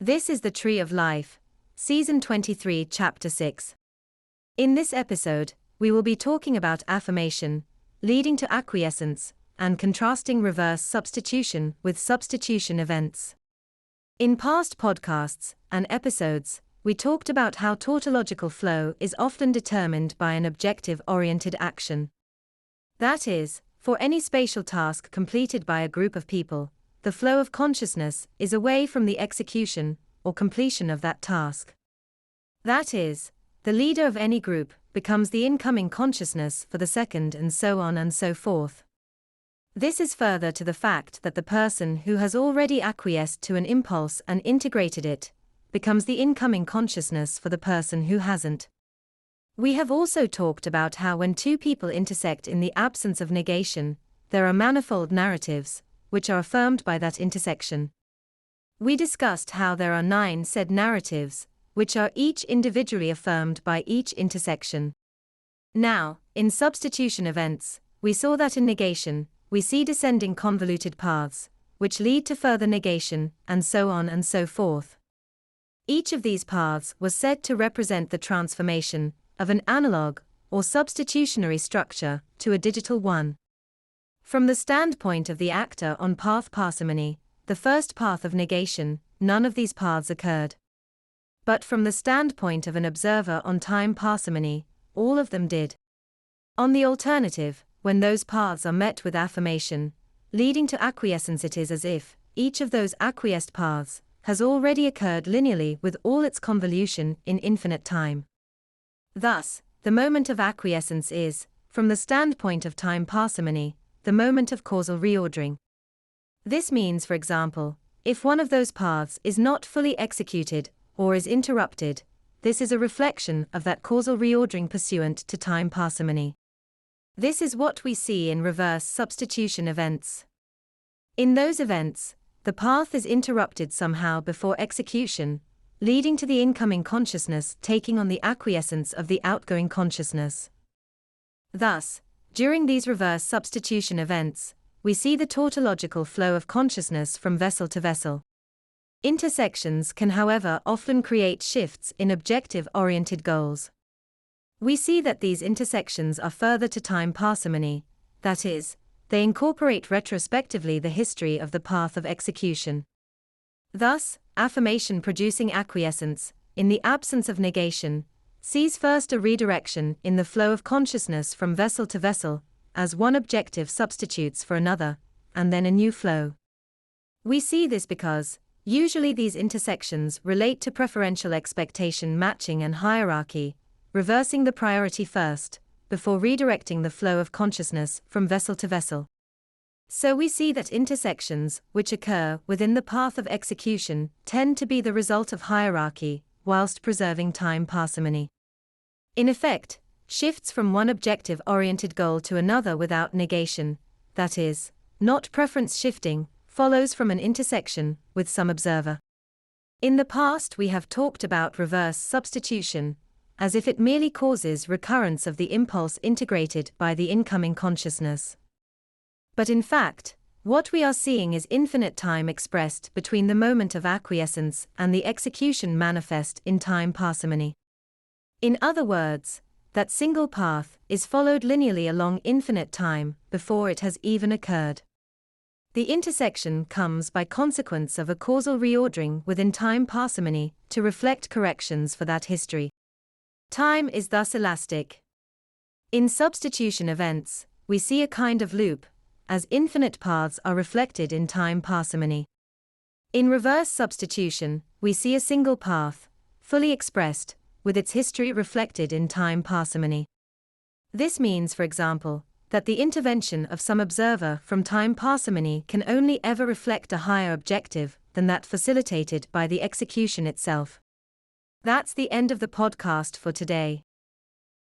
This is the Tree of Life, Season 23, Chapter 6. In this episode, we will be talking about affirmation, leading to acquiescence, and contrasting reverse substitution with substitution events. In past podcasts and episodes, we talked about how tautological flow is often determined by an objective-oriented action. That is, for any spatial task completed by a group of people, the flow of consciousness is away from the execution or completion of that task. That is, the leader of any group becomes the incoming consciousness for the second, and so on and so forth. This is further to the fact that the person who has already acquiesced to an impulse and integrated it becomes the incoming consciousness for the person who hasn't. We have also talked about how when two people intersect in the absence of negation, there are manifold narratives, which are affirmed by that intersection. We discussed how there are 9 said narratives, which are each individually affirmed by each intersection. Now, in substitution events, we saw that in negation, we see descending convoluted paths, which lead to further negation, and so on and so forth. Each of these paths was said to represent the transformation of an analog or substitutionary structure to a digital one. From the standpoint of the actor on path parsimony, the first path of negation, none of these paths occurred. But from the standpoint of an observer on time parsimony, all of them did. On the alternative, when those paths are met with affirmation, leading to acquiescence, it is as if each of those acquiesced paths has already occurred linearly with all its convolution in infinite time. Thus, the moment of acquiescence is, from the standpoint of time parsimony, the moment of causal reordering. This means, for example, if one of those paths is not fully executed or is interrupted, this is a reflection of that causal reordering pursuant to time parsimony. This is what we see in reverse substitution events. In those events, the path is interrupted somehow before execution, leading to the incoming consciousness taking on the acquiescence of the outgoing consciousness. Thus, during these reverse substitution events, we see the tautological flow of consciousness from vessel to vessel. Intersections can, however, often create shifts in objective-oriented goals. We see that these intersections are further to time parsimony, that is, they incorporate retrospectively the history of the path of execution. Thus, affirmation producing acquiescence, in the absence of negation, sees first a redirection in the flow of consciousness from vessel to vessel, as one objective substitutes for another, and then a new flow. We see this because, usually these intersections relate to preferential expectation matching and hierarchy, reversing the priority first, before redirecting the flow of consciousness from vessel to vessel. So we see that intersections, which occur within the path of execution, tend to be the result of hierarchy, whilst preserving time parsimony. In effect, shifts from one objective-oriented goal to another without negation, that is, not preference shifting, follows from an intersection with some observer. In the past we have talked about reverse substitution, as if it merely causes recurrence of the impulse integrated by the incoming consciousness. But in fact, what we are seeing is infinite time expressed between the moment of acquiescence and the execution manifest in time parsimony. In other words, that single path is followed linearly along infinite time before it has even occurred. The intersection comes by consequence of a causal reordering within time parsimony to reflect corrections for that history. Time is thus elastic. In substitution events, we see a kind of loop, as infinite paths are reflected in time parsimony. In reverse substitution, we see a single path, fully expressed, with its history reflected in time parsimony. This means, for example, that the intervention of some observer from time parsimony can only ever reflect a higher objective than that facilitated by the execution itself. That's the end of the podcast for today.